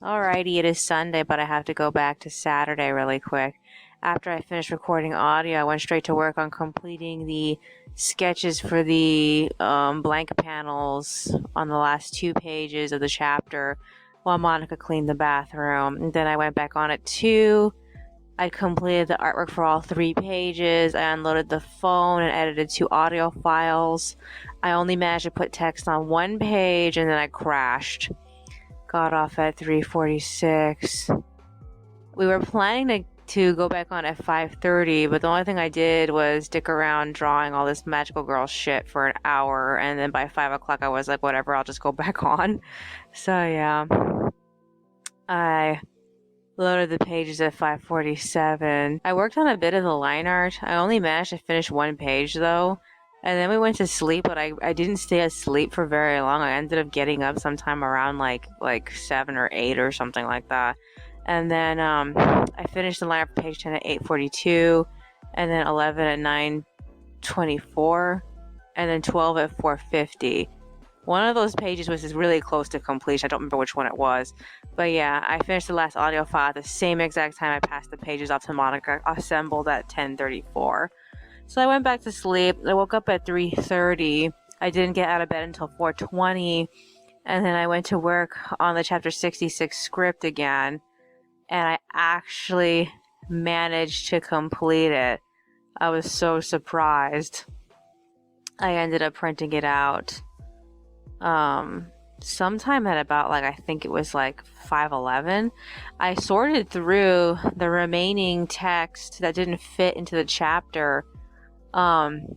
Alrighty, it is Sunday, but I have to go back to Saturday really quick. After I finished recording audio, I went straight to work on completing the sketches for the blank panels on the last 2 pages of the chapter while Monica cleaned the bathroom. And then I went back on at 2. I completed the artwork for all 3 pages. I unloaded the phone and edited 2 audio files. I only managed to put text on 1 page and then I crashed. Got off at 3:46. We were planning to go back on at 5:30, but the only thing I did was stick around drawing all this magical girl shit for an hour, and then by 5 o'clock I was like, whatever, I'll just go back on. So yeah, I loaded the pages at 5:47. I worked on a bit of the line art. I only managed to finish 1 page though. And then we went to sleep, but I didn't stay asleep for very long. I ended up getting up sometime around like 7 or 8 or something like that. And then I finished the line art for page 10 at 8:42, and then 11 at 9:24, and then 12 at 4:50. One of those pages was really close to completion. I don't remember which one it was. But yeah, I finished the last audio file at the same exact time I passed the pages off to Monica, assembled at 10:34. So I went back to sleep. I woke up at 3:30. I didn't get out of bed until 4:20. And then I went to work on the chapter 66 script again. And I actually managed to complete it. I was so surprised. I ended up printing it out sometime at about I think it was 5:11. I sorted through the remaining text that didn't fit into the chapter. And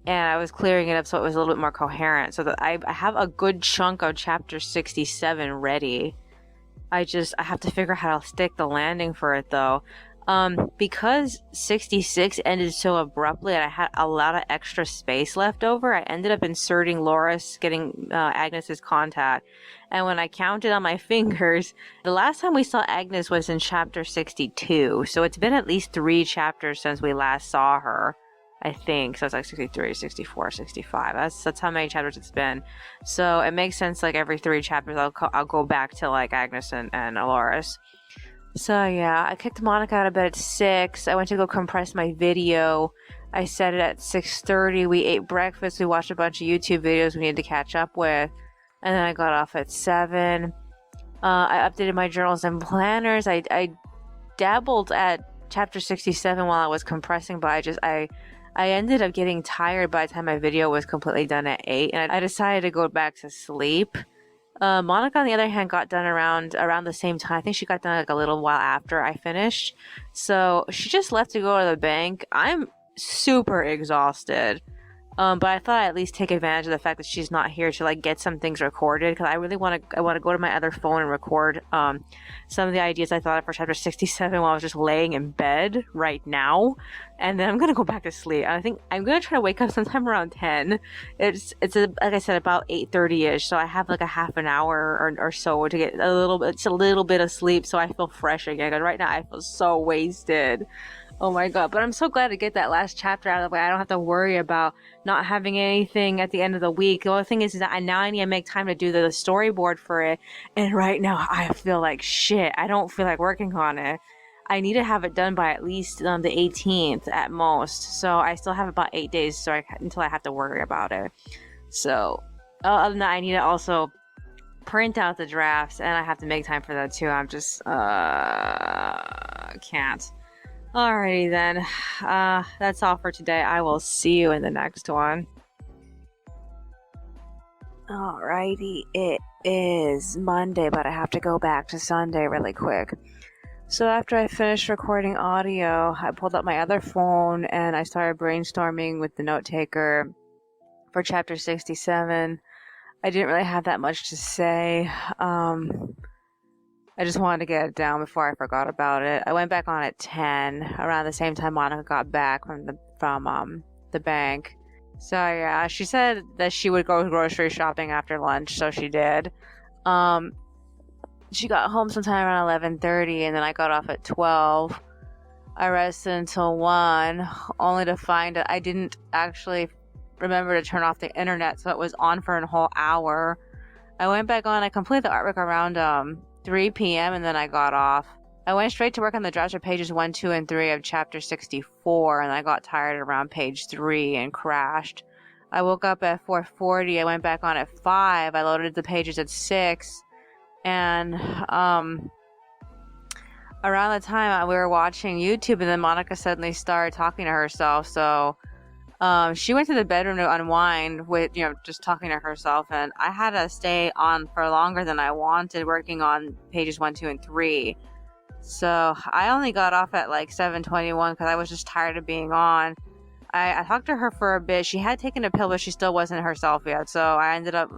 I was clearing it up so it was a little bit more coherent, so that I have a good chunk of chapter 67 ready. I have to figure out how to stick the landing for it though. Because 66 ended so abruptly and I had a lot of extra space left over, I ended up inserting Loris getting Agnes's contact. And when I counted on my fingers, the last time we saw Agnes was in chapter 62. So it's been at least 3 chapters since we last saw her, I think. So it's 63, 64, 65. That's how many chapters it's been. So it makes sense every 3 chapters I'll go back to Agnes and Loris. So yeah, I kicked Monica out of bed at 6. I went to go compress my video. I set it at 6:30. We ate breakfast. We watched a bunch of YouTube videos we needed to catch up with. And then I got off at 7. I updated my journals and planners. I dabbled at chapter 67 while I was compressing, but I ended up getting tired by the time my video was completely done at 8, and I decided to go back to sleep. Monica, on the other hand, got done around the same time. I think she got done a little while after I finished. So she just left to go to the bank. I'm super exhausted. But I thought I'd at least take advantage of the fact that she's not here to get some things recorded, because I really want to go to my other phone and record some of the ideas I thought of for chapter 67 while I was just laying in bed right now. And then I'm gonna go back to sleep. I think I'm gonna try to wake up sometime around 10. It's like I said, about 8:30ish, so I have a half an hour or so to get a little bit of sleep, so I feel fresh again. And right now I feel so wasted. Oh my god, but I'm so glad to get that last chapter out of the way. I don't have to worry about not having anything at the end of the week. The only thing is that I need to make time to do the storyboard for it, and right now I feel like shit. I don't feel like working on it. I need to have it done by at least the 18th at most, so I still have about 8 days until I have to worry about it. So, other than that, I need to also print out the drafts, and I have to make time for that too. I'm just, can't. Alrighty then, that's all for today. I will see you in the next one. Alrighty, it is Monday, but I have to go back to Sunday really quick. So after I finished recording audio, I pulled up my other phone and I started brainstorming with the note taker for chapter 67. I didn't really have that much to say. I just wanted to get it down before I forgot about it. I went back on at 10, around the same time Monica got back from the bank. So yeah, she said that she would go grocery shopping after lunch, so she did. She got home sometime around 11:30, and then I got off at 12. I rested until 1, only to find that I didn't actually remember to turn off the internet, so it was on for a whole hour. I went back on, I completed the artwork around 3 p.m. and then I got off. I went straight to work on the drafts for pages 1, 2, and 3 of chapter 64, and I got tired around page 3 and crashed. I woke up at 4:40. I went back on at 5. I loaded the pages at 6, and around the time we were watching YouTube, and then Monica suddenly started talking to herself. So she went to the bedroom to unwind with, just talking to herself, and I had to stay on for longer than I wanted, working on pages 1, 2, and 3. So I only got off at like 7:21 because I was just tired of being on. I talked to her for a bit. She had taken a pill, but she still wasn't herself yet. So I ended up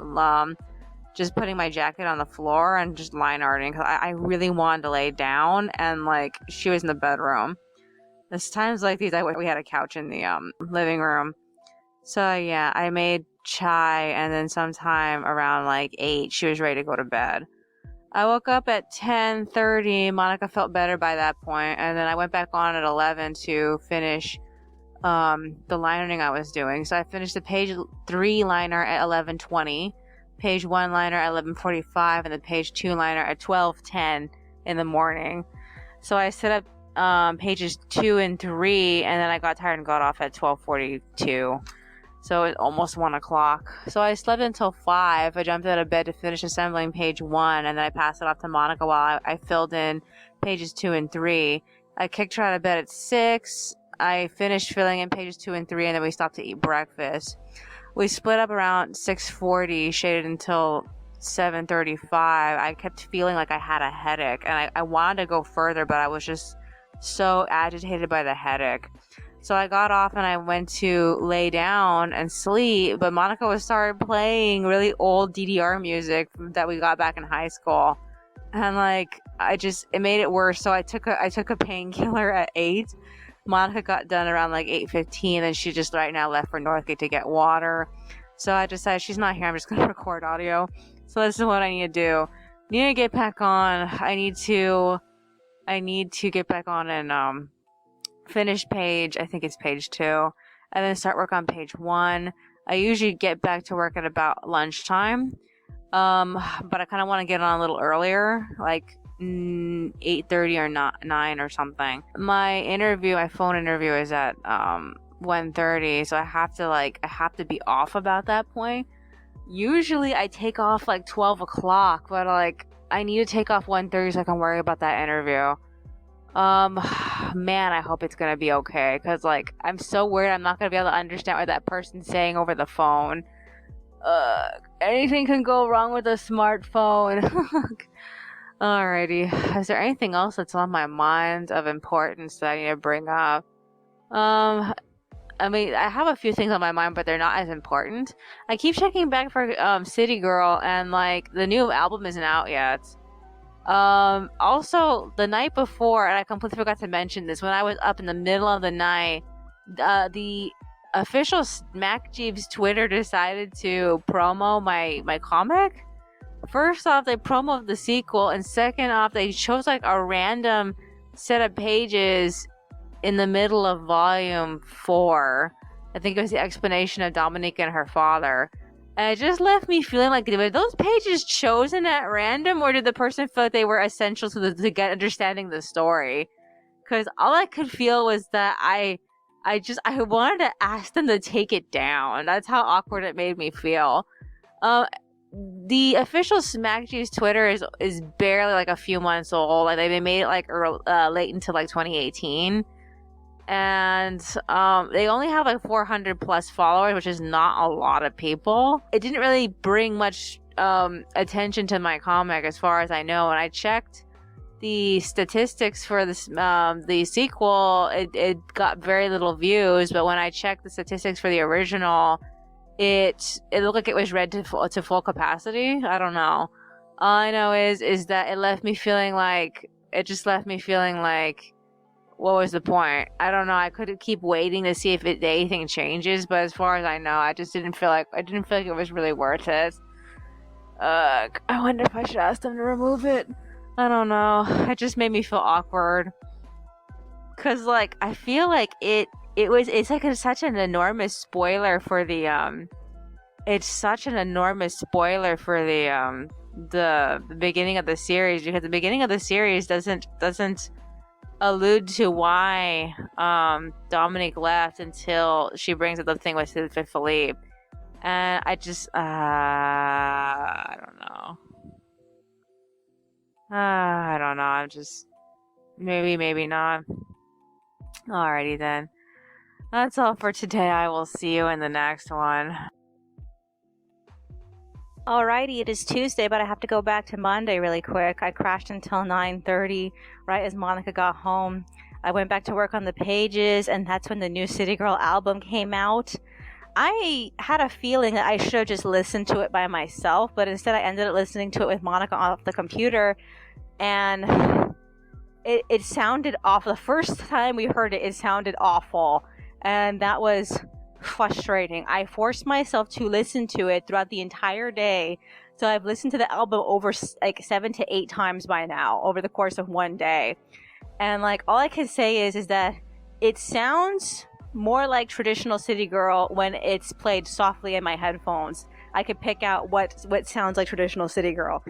just putting my jacket on the floor and just line arting because I really wanted to lay down, and like she was in the bedroom. There's times like these we had a couch in the living room. So yeah, I made chai, and then sometime around like 8 she was ready to go to bed. I woke up at 10:30. Monica felt better by that point, and then I went back on at 11 to finish the lining I was doing. So I finished the page 3 liner at 11:20, page 1 liner at 11:45, and the page 2 liner at 12:10 in the morning. So I set up pages 2 and 3, and then I got tired and got off at 12:42. So it's almost 1 o'clock. So I slept until 5. I jumped out of bed to finish assembling page 1, and then I passed it off to Monica while I filled in pages 2 and 3. I kicked her out of bed at 6. I finished filling in pages 2 and 3, and then we stopped to eat breakfast. We split up around 6:40, shaded until 7:35. I kept feeling like I had a headache, and I wanted to go further, but I was just so agitated by the headache. So I got off and I went to lay down and sleep, but Monica started playing really old DDR music that we got back in high school. And like, it made it worse. So I took a painkiller at 8. Monica got done around like 8:15, and she just right now left for Northgate to get water. So I decided she's not here, I'm just going to record audio. So this is what I need to do. I need to get back on. I need to get back on and finish page, I think it's page 2, and then start work on page 1. I usually get back to work at about lunchtime, but I kind of want to get on a little earlier, like 8:30 or 9 or something. My phone interview is at 1:30, so I have to be off about that point. Usually I take off like 12 o'clock, but like I need to take off 1:30 so I can worry about that interview. Man, I hope it's gonna be okay, because like I'm so worried I'm not gonna be able to understand what that person's saying over the phone. Anything can go wrong with a smartphone. Alrighty, is there anything else that's on my mind of importance that I need to bring up? I mean, I have a few things on my mind, but they're not as important. I keep checking back for City Girl, and like the new album isn't out yet. Also the night before, and I completely forgot to mention this, when I was up in the middle of the night, the official Smack Jeeves Twitter decided to promo my comic. First off, they promoted the sequel, and second off, they chose like a random set of pages in the middle of volume 4. I think it was the explanation of Dominique and her father. And it just left me feeling like, were those pages chosen at random, or did the person feel like they were essential to get understanding the story? Because all I could feel was that I wanted to ask them to take it down. That's how awkward it made me feel. The official Smack Jeeves Twitter is barely like a few months old. Like they made it like late into like 2018. And they only have like 400 plus followers, which is not a lot of people. It didn't really bring much attention to my comic as far as I know, and I checked the statistics for this the sequel. It got very little views, but when I checked the statistics for the original, it looked like it was read to full capacity. I don't know. All I know is that it left me feeling like what was the point? I don't know. I could keep waiting to see if anything changes, but as far as I know, I didn't feel like it was really worth it. I wonder if I should ask them to remove it. I don't know. It just made me feel awkward. Cause like I feel like it's like such an enormous spoiler for the the beginning of the series, because the beginning of the series doesn't allude to why Dominique left until she brings up the thing with Philippe. And I just I don't know. I don't know. I'm just maybe not. Alrighty then. That's all for today. I will see you in the next one. Alrighty, it is Tuesday, but I have to go back to Monday really quick. I crashed until 9:30, right as Monica got home. I went back to work on the pages, and that's when the new City Girl album came out. I had a feeling that I should have just listened to it by myself, but instead I ended up listening to it with Monica off the computer, and it sounded awful. The first time we heard it, it sounded awful, and that was frustrating. I forced myself to listen to it throughout the entire day, so I've listened to the album over like 7 to 8 times by now over the course of one day, and like all I can say is that it sounds more like traditional City Girl when it's played softly in my headphones. I could pick out what sounds like traditional City Girl.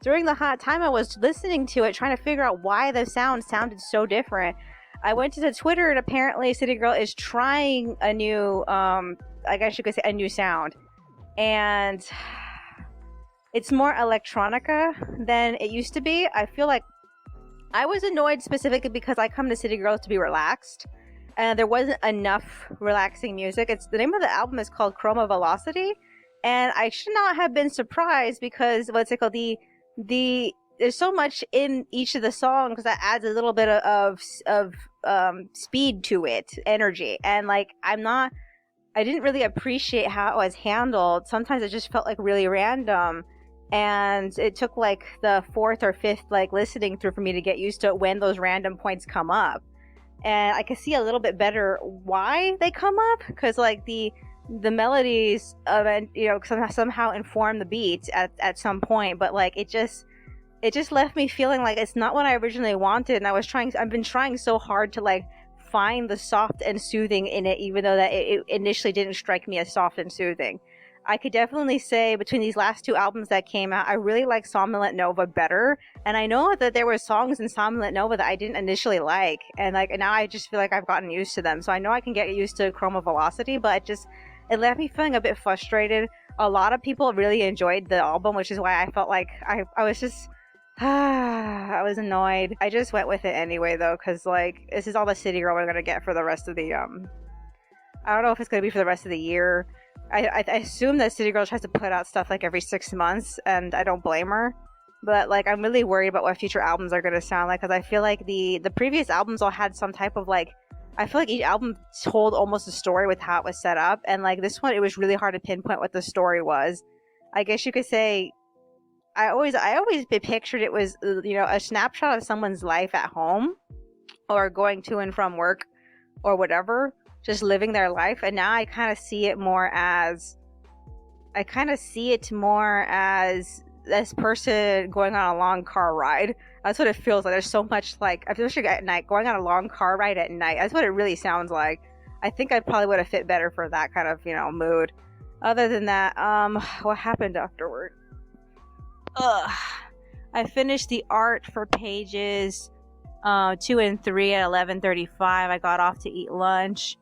During the hot time I was listening to it, trying to figure out why the sound sounded so different, I went to the Twitter, and apparently City Girl is trying a new, I guess you could say a new sound. And it's more electronica than it used to be. I feel like I was annoyed specifically because I come to City Girls to be relaxed, and there wasn't enough relaxing music. The name of the album is called Chroma Velocity, and I should not have been surprised because there's so much in each of the songs that adds a little bit of speed to it, energy, and like I didn't really appreciate how it was handled. Sometimes it just felt like really random, and it took like the 4th or 5th like listening through for me to get used to when those random points come up. And I can see a little bit better why they come up, because like the melodies of it, you know, somehow inform the beats at some point, but like it just left me feeling like it's not what I originally wanted. And I've been trying so hard to like find the soft and soothing in it, even though that it initially didn't strike me as soft and soothing. I could definitely say between these last 2 albums that came out, I really like Somnolent Nova better. And I know that there were songs in Somnolent Nova that I didn't initially like. And like now I just feel like I've gotten used to them. So I know I can get used to Chroma Velocity, but it left me feeling a bit frustrated. A lot of people really enjoyed the album, which is why I felt like I was just... I was annoyed. I just went with it anyway though, because like this is all the City Girl we're gonna get for the rest of the I don't know if it's gonna be for the rest of the year. I assume that City Girl tries to put out stuff like every 6 months, and I don't blame her. But like I'm really worried about what future albums are gonna sound like, because I feel like the previous albums all had some type of like, I feel like each album told almost a story with how it was set up, and like this one it was really hard to pinpoint what the story was. I guess you could say I always pictured it was, you know, a snapshot of someone's life at home or going to and from work or whatever, just living their life. And now I kind of see it more as this person going on a long car ride. That's what it feels like. There's so much, like, especially at night, going on a long car ride at night. That's what it really sounds like. I think I probably would have fit better for that kind of, you know, mood. Other than that, what happened afterward? I finished the art for pages 2 and 3 at 11:35. I got off to eat lunch,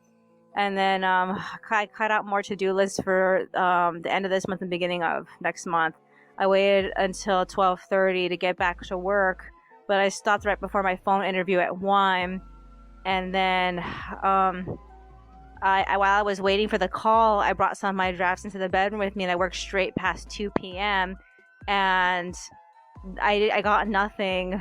and then I cut out more to-do lists for the end of this month and beginning of next month. I waited until 12:30 to get back to work, but I stopped right before my phone interview at 1, and then while I was waiting for the call, I brought some of my drafts into the bedroom with me, and I worked straight past 2 p.m. and I got nothing.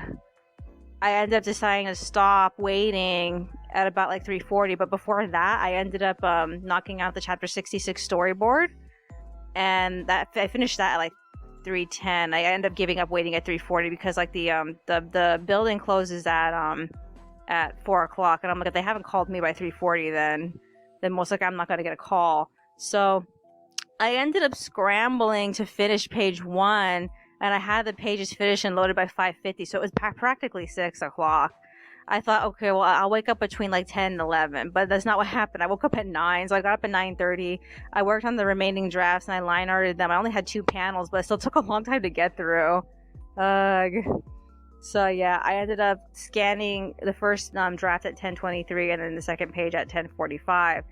I ended up deciding to stop waiting at about like 3:40, but before that I ended up knocking out the chapter 66 storyboard, and that I finished that at like 3:10. I ended up giving up waiting at 3:40 because like the building closes at 4 o'clock, and I'm like, if they haven't called me by 3:40, then most likely I'm not going to get a call. So I ended up scrambling to finish page 1, and I had the pages finished and loaded by 5:50, so it was practically 6 o'clock. I thought, okay, well, I'll wake up between like 10 and 11, but that's not what happened. I woke up at 9, so I got up at 9:30. I worked on the remaining drafts and I line arted them. I only had 2 panels, but it still took a long time to get through. Ugh. So yeah, I ended up scanning the first draft at 10:23 and then the second page at 10:45.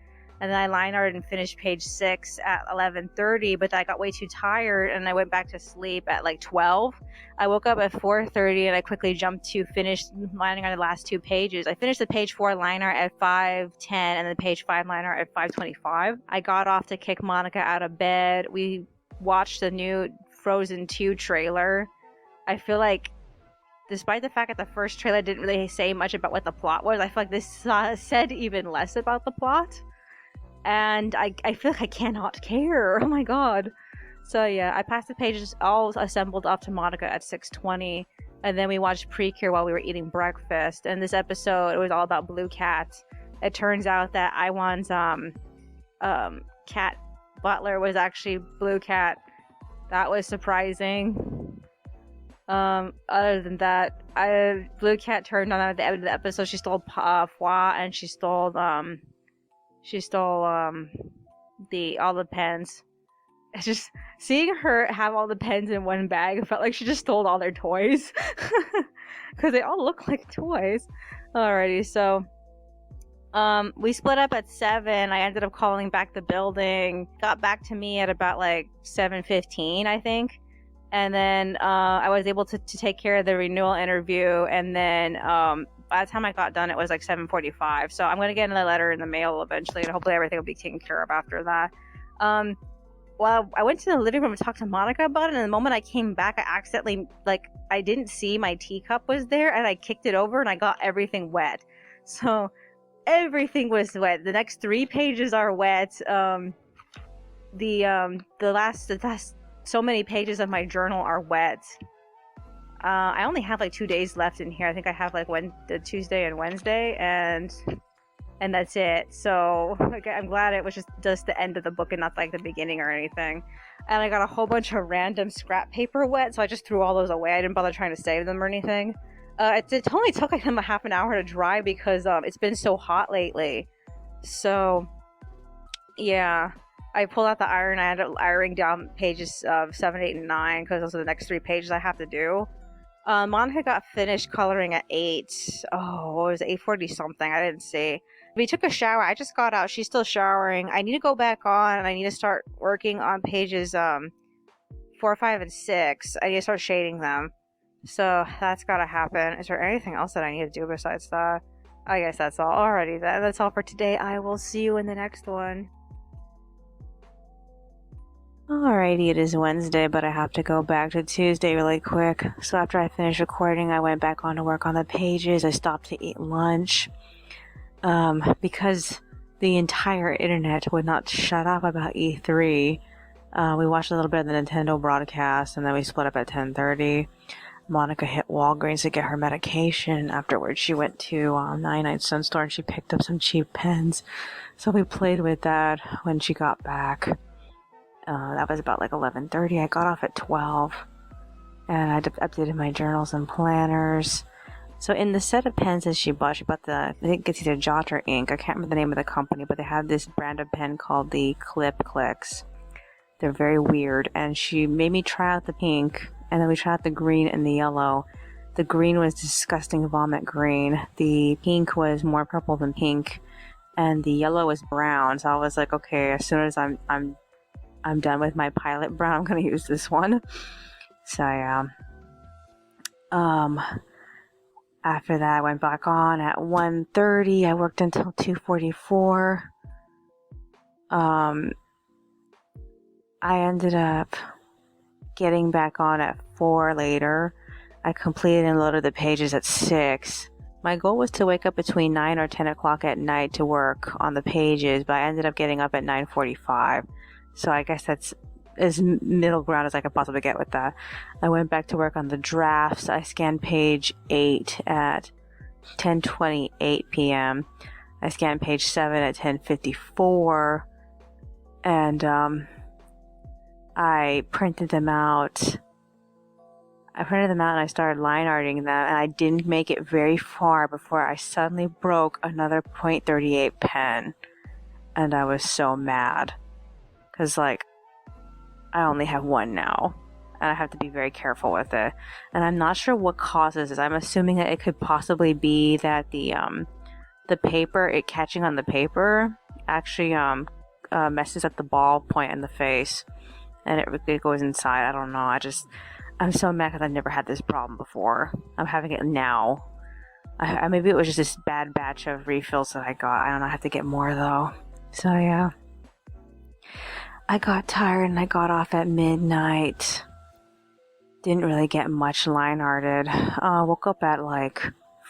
And then I line arted and finished page 6 at 11:30, but I got way too tired and I went back to sleep at like 12. I woke up at 4:30 and I quickly jumped to finish lining on the last 2 pages. I finished the page 4 liner at 5:10 and the page 5 liner at 5:25. I got off to kick Monica out of bed. We watched the new Frozen 2 trailer. I feel like, despite the fact that the first trailer didn't really say much about what the plot was, I feel like this said even less about the plot. And I feel like I cannot care. Oh my god. So yeah, I passed the pages all assembled off to Monica at 6:20, and then we watched Precure while we were eating breakfast. And this episode, it was all about Blue Cat. It turns out that Iwan's cat butler was actually Blue Cat. That was surprising. Other than that, Blue Cat turned on at the end of the episode. She stole Foie, and she stole all the pens. It's just seeing her have all the pens in one bag. It felt like she just stole all their toys because they all look like toys. Alrighty, so we split up at 7. I ended up calling back the building. Got back to me at about like 7:15, I think. And then I was able to take care of the renewal interview. And then by the time I got done, it was like 7:45. So I'm going to get another letter in the mail eventually, and hopefully everything will be taken care of after that. Well, I went to the living room and talked to Monica about it, and the moment I came back, I accidentally, I didn't see my teacup was there, and I kicked it over, and I got everything wet. So everything was wet. The next 3 pages are wet. The last so many pages of my journal are wet. I only have like 2 days left in here. I think I have like the Tuesday and Wednesday, and that's it. So I'm glad it was just the end of the book and not like the beginning or anything. And I got a whole bunch of random scrap paper wet, so I just threw all those away. I didn't bother trying to save them or anything. It only took like a half an hour to dry because it's been so hot lately. So yeah, I pulled out the iron. I ended up ironing down pages 7, 8, and 9 because those are the next 3 pages I have to do. Monica got finished coloring at 8. Oh, it was 8:40 something. I didn't see. We took a shower. I just got out. She's still showering. I need to go back on, and I need to start working on pages 4, 5, and 6. I need to start shading them. So that's gotta happen. Is there anything else that I need to do besides that? I guess that's all. Alrighty then. That's all for today. I will see you in the next one. Alrighty, it is Wednesday, but I have to go back to Tuesday really quick. So after I finished recording, I went back on to work on the pages. I stopped to eat lunch. Because the entire internet would not shut up about E3. We watched a little bit of the Nintendo broadcast, and then we split up at 10:30. Monica hit Walgreens to get her medication. Afterwards, she went to 99 Cent Store and she picked up some cheap pens. So we played with that when she got back. That was about like 11:30. I got off at 12. And I updated my journals and planners. So in the set of pens that she bought I think it's either Jot or Ink. I can't remember the name of the company, but they have this brand of pen called the Clip Clicks. They're very weird. And she made me try out the pink, and then we tried out the green and the yellow. The green was disgusting vomit green. The pink was more purple than pink, and the yellow was brown. So I was like, okay, as soon as I'm done with my pilot brown, I'm gonna use this one. So yeah. After that, I went back on at 1:30. I worked until 2:44. I ended up getting back on at 4 later. I completed and loaded the pages at 6. My goal was to wake up between 9 or 10 o'clock at night to work on the pages, but I ended up getting up at 9:45. So I guess that's as middle ground as I could possibly get with that. I went back to work on the drafts. I scanned page 8 at 10:28 p.m. I scanned page 7 at 10:54. And I printed them out. I printed them out and I started line arting them, and I didn't make it very far before I suddenly broke another .38 pen. And I was so mad. Because, like, I only have one now. And I have to be very careful with it. And I'm not sure what causes this. I'm assuming that it could possibly be that the paper, it catching on the paper, actually messes up the ball point in the face. And it goes inside. I don't know. I'm so mad because I've never had this problem before. I'm having it now. Maybe it was just this bad batch of refills that I got. I don't know. I have to get more though. So yeah. I got tired and I got off at midnight. Didn't really get much line arted. Woke up at like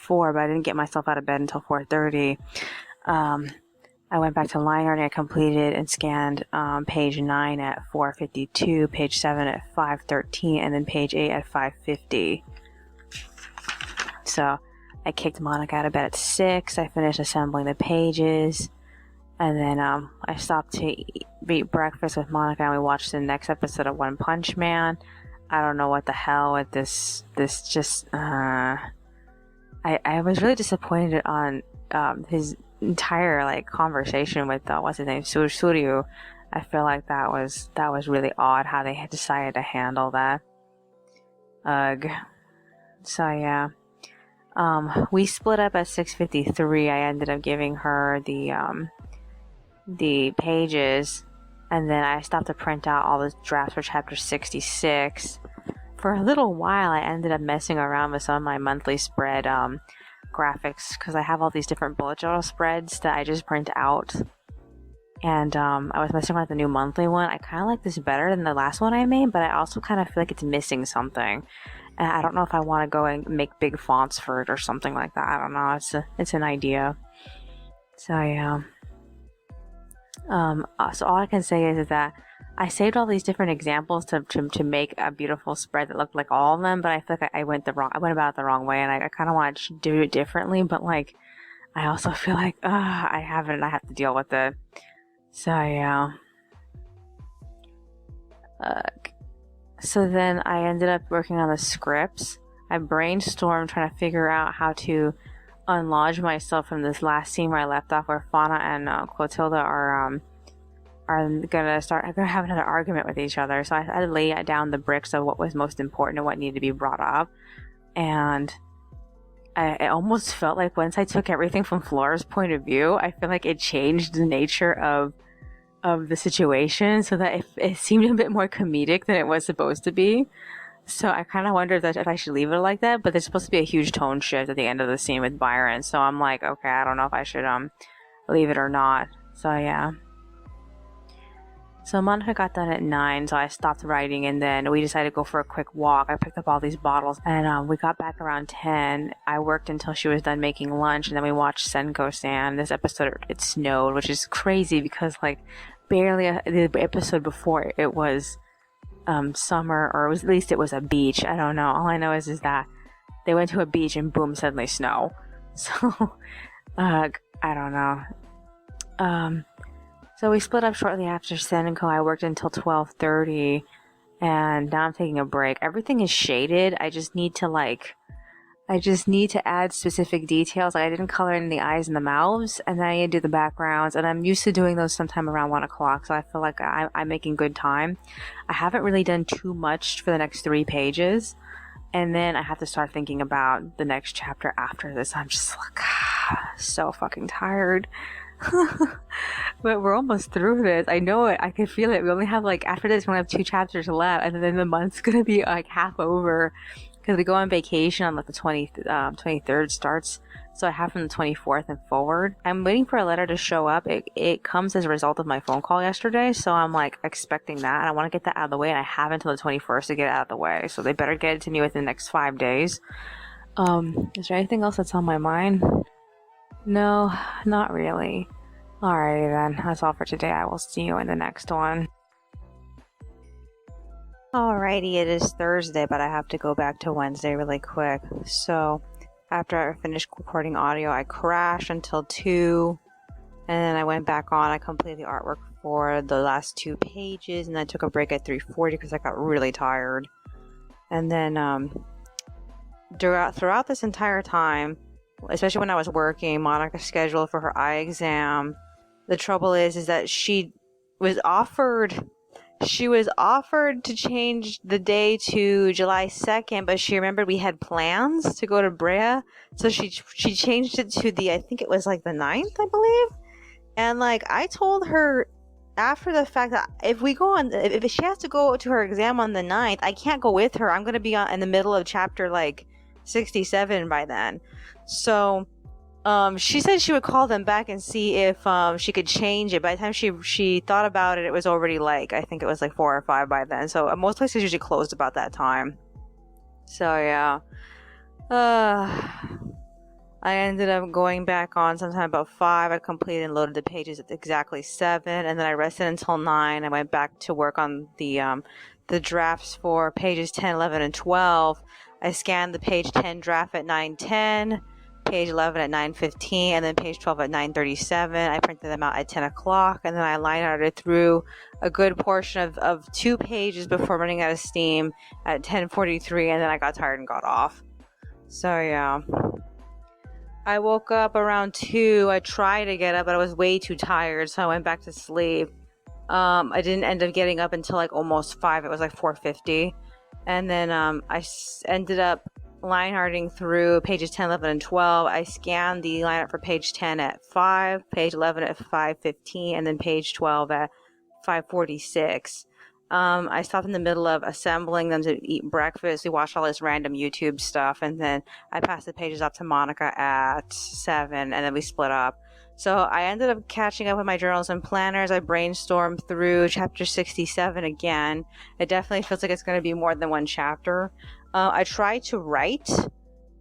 4, but I didn't get myself out of bed until 4:30. I went back to line arting. I completed and scanned page 9 at 4:52, page 7 at 5:13, and then page 8 at 5:50. So I kicked Monica out of bed at 6. I finished assembling the pages. And then I stopped to eat breakfast with Monica, and we watched the next episode of One Punch Man. I don't know what the hell with this just... I was really disappointed on his entire like conversation with what's his name, Suryu. I feel like that was really odd how they had decided to handle that. Ugh. So yeah. We split up at 6:53. I ended up giving her the pages, and then I stopped to print out all the drafts for chapter 66. For a little while I ended up messing around with some of my monthly spread graphics, because I have all these different bullet journal spreads that I just print out, and I was messing around with the new monthly one. I kind of like this better than the last one I made, but I also kind of feel like it's missing something, and I don't know if I want to go and make big fonts for it or something like that. I don't know. It's an idea. So yeah. So all I can say is that I saved all these different examples to make a beautiful spread that looked like all of them, but I feel like I went about it the wrong way, and I kind of want to do it differently, but like I also feel like I haven't, and I have to deal with it. So yeah. So then I ended up working on the scripts. I brainstormed trying to figure out how to unlodge myself from this last scene where I left off, where Fauna and Clotilda are gonna have another argument with each other. So I laid down the bricks of what was most important and what needed to be brought up, and I almost felt like once I took everything from Flora's point of view, I feel like it changed the nature of the situation, so that it seemed a bit more comedic than it was supposed to be. So I kind of wondered if I should leave it like that, but there's supposed to be a huge tone shift at the end of the scene with Byron. So I'm like, okay, I don't know if I should leave it or not. So yeah. So Monica got done at 9, so I stopped writing, and then we decided to go for a quick walk. I picked up all these bottles, and we got back around 10. I worked until she was done making lunch, and then we watched Senko-san. This episode, it snowed, which is crazy because like barely the episode before it was summer, or at least it was a beach. I don't know. All I know is that they went to a beach and boom, suddenly snow. So I don't know. So we split up shortly after Senko. I worked until 12:30, and now I'm taking a break. Everything is shaded. I just need to add specific details. Like I didn't color in the eyes and the mouths, and then I need to do the backgrounds, and I'm used to doing those sometime around 1 o'clock, so I feel like I'm making good time. I haven't really done too much for the next 3 pages, and then I have to start thinking about the next chapter after this. I'm just like, so fucking tired. But we're almost through this. I know it. I can feel it. We only have after this we only have 2 chapters left, and then the month's gonna be like half over because we go on vacation on like the 23rd starts. So I have from the 24th and forward. I'm waiting for a letter to show up. It comes as a result of my phone call yesterday, so I'm like expecting that, and I want to get that out of the way, and I have until the 21st to get it out of the way, so they better get it to me within the next 5 days. Is there anything else that's on my mind? No, not really. Alrighty then, that's all for today. I will see you in the next one. Alrighty, it is Thursday, but I have to go back to Wednesday really quick. So, after I finished recording audio, I crashed until 2, and then I went back on. I completed the artwork for the last 2 pages, and I took a break at 3:40 because I got really tired. And then throughout this entire time, especially when I was working, Monica scheduled for her eye exam. The trouble is that she was offered to change the day to July 2nd, but she remembered we had plans to go to Brea, so she changed it to I think it was like the 9th, I believe. And like I told her after the fact that if she has to go to her exam on the 9th, I can't go with her. I'm going to be in the middle of chapter like 67 by then. So she said she would call them back and see if she could change it. By the time she thought about it, it was already like, I think it was like 4 or 5 by then. So most places usually closed about that time. So yeah. I ended up going back on sometime about 5. I completed and loaded the pages at exactly 7, and then I rested until 9. I went back to work on the drafts for pages 10, 11, and 12. I scanned the page 10 draft at 9:10, page 11 at 9:15, and then page 12 at 9:37. I printed them out at 10 o'clock, and then I line arted through a good portion of 2 pages before running out of steam at 10:43, and then I got tired and got off. So yeah. I woke up around 2. I tried to get up, but I was way too tired, so I went back to sleep. I didn't end up getting up until like almost 5. It was like 4:50. And then I ended up line arting through pages 10, 11, and 12. I scanned the lineup for page 10 at 5, page 11 at 5:15, and then page 12 at 5:46. I stopped in the middle of assembling them to eat breakfast. We watched all this random YouTube stuff, and then I passed the pages up to Monica at 7, and then we split up. So I ended up catching up with my journals and planners. I brainstormed through chapter 67 again. It definitely feels like it's going to be more than one chapter. I tried to write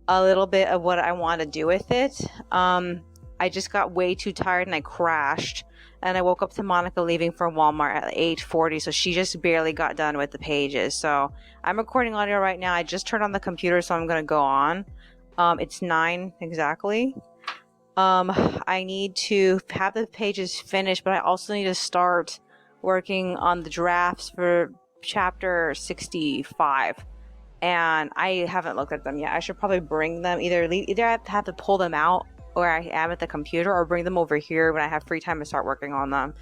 a little bit of what I want to do with it. I just got way too tired and I crashed. And I woke up to Monica leaving for Walmart at 8:40, so she just barely got done with the pages. So I'm recording audio right now. I just turned on the computer, so I'm going to go on. It's 9 exactly. I need to have the pages finished, but I also need to start working on the drafts for chapter 65. And I haven't looked at them yet. I should probably bring them. Either I have to pull them out where I am at the computer, or bring them over here when I have free time to start working on them.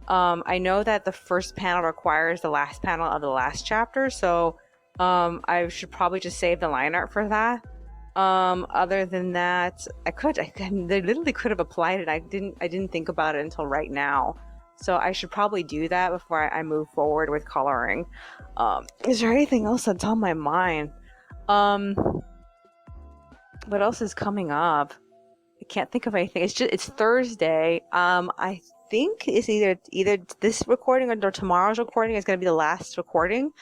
I know that the first panel requires the last panel of the last chapter, so I should probably just save the line art for that. Other than that, they literally could have applied it. I didn't think about it until right now. So I should probably do that before I move forward with coloring. Is there anything else that's on my mind? What else is coming up? I can't think of anything. It's Thursday. I think it's either this recording or tomorrow's recording is going to be the last recording.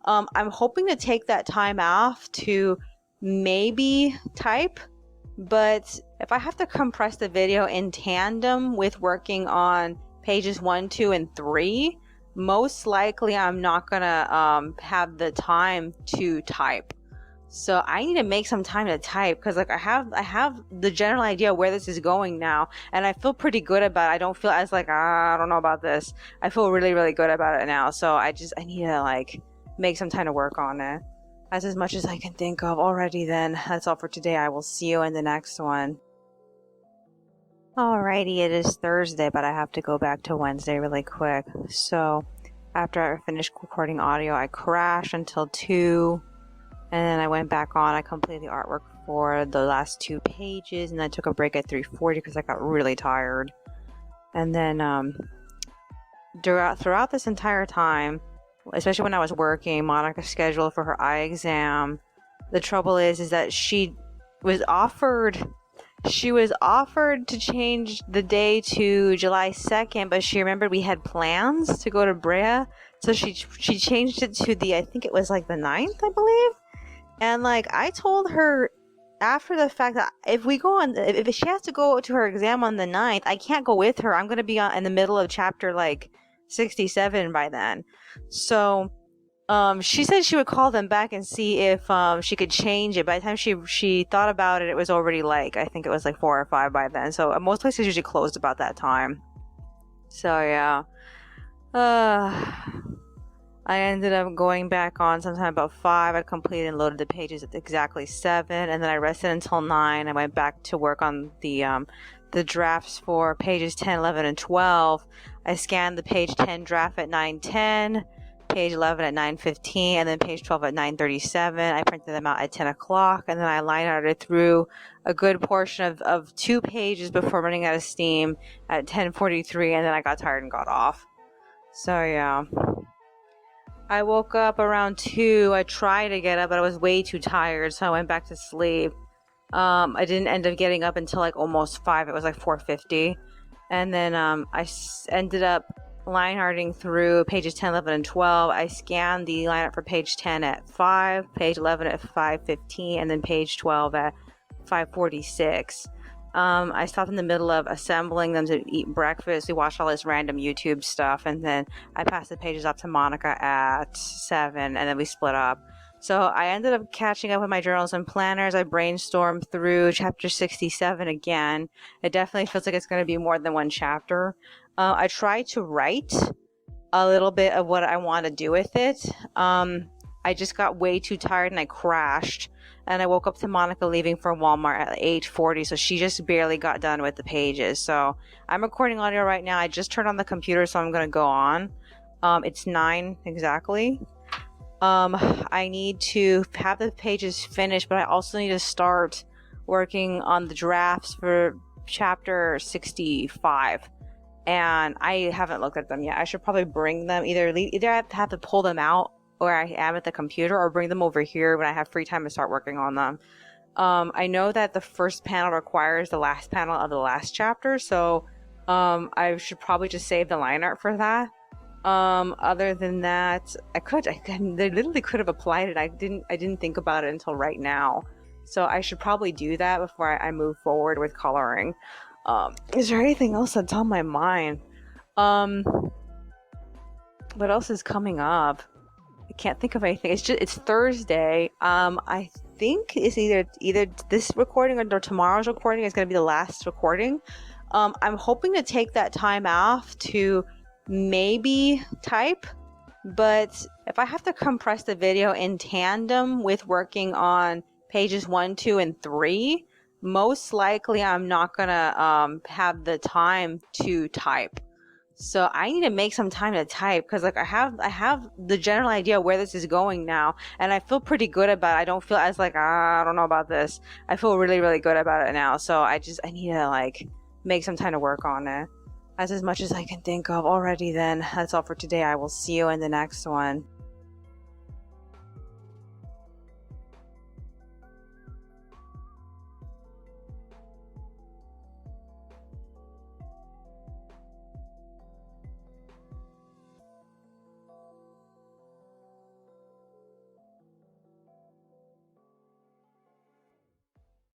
I'm hoping to take that time off to maybe type, but if I have to compress the video in tandem with working on pages 1, 2, and 3, most likely I'm not gonna have the time to type. So I need to make some time to type, because like I have the general idea where this is going now, and I feel pretty good about it. I don't feel as like I don't know about this. I feel really, really good about it now. So I need to like make some time to work on it. That's as much as I can think of. Alrighty then, that's all for today. I will see you in the next one. Alrighty, it is Thursday, but I have to go back to Wednesday really quick. So after I finished recording audio, I crashed until 2. And then I went back on. I completed the artwork for the last 2 pages, and I took a break at 3:40 because I got really tired. And then throughout this entire time, especially when I was working, Monica scheduled for her eye exam. The trouble is that she was offered to change the day to July 2nd, but she remembered we had plans to go to Brea, so she changed it to I think it was like the 9th, I believe. And like I told her after the fact that if she has to go to her exam on the 9th, I can't go with her. I'm going to be in the middle of chapter like 67 by then. So she said she would call them back and see if she could change it. By the time she thought about it, it was already like, I think it was like 4 or 5 by then. So most places usually closed about that time. So yeah. I ended up going back on sometime about 5. I completed and loaded the pages at exactly 7, and then I rested until 9. I went back to work on the drafts for pages 10, 11, and 12. I scanned the page 10 draft at 9:10, page 11 at 9:15, and then page 12 at 9:37. I printed them out at 10 o'clock, and then I line arted through a good portion of 2 pages before running out of steam at 10:43, and then I got tired and got off. So yeah. I woke up around 2. I tried to get up, but I was way too tired, so I went back to sleep. I didn't end up getting up until like almost 5. It was like 4:50. And then ended up line arting through pages 10, 11, and 12. I scanned the lineup for page 10 at 5, page 11 at 5:15, and then page 12 at 5:46. I stopped in the middle of assembling them to eat breakfast. We watched all this random YouTube stuff, and then I passed the pages up to Monica at 7, and then we split up. So I ended up catching up with my journals and planners. I brainstormed through chapter 67 again. It definitely feels like it's going to be more than one chapter. I tried to write a little bit of what I want to do with it. I just got way too tired and I crashed. And I woke up to Monica leaving for Walmart at 8:40, so she just barely got done with the pages. So I'm recording audio right now. I just turned on the computer, so I'm going to go on. It's 9 exactly. I need to have the pages finished, but I also need to start working on the drafts for chapter 65. And I haven't looked at them yet. I should probably bring them, either I have to pull them out where I am at the computer, or bring them over here when I have free time to start working on them. I know that the first panel requires the last panel of the last chapter, so I should probably just save the line art for that. Other than that, they literally could have applied it. I didn't think about it until right now. So I should probably do that before I move forward with coloring. Is there anything else that's on my mind? What else is coming up? I can't think of anything. It's Thursday. I think it's either this recording or tomorrow's recording is going to be the last recording. I'm hoping to take that time off to maybe type, but if I have to compress the video in tandem with working on pages 1, 2, and 3, most likely I'm not gonna have the time to type. So I need to make some time to type, because like I have the general idea where this is going now, and I feel pretty good about it. I don't feel as like I don't know about this. I feel really, really good about it now. So I need to like make some time to work on it. That's as much as I can think of already. Then that's all for today. I will see you in the next one.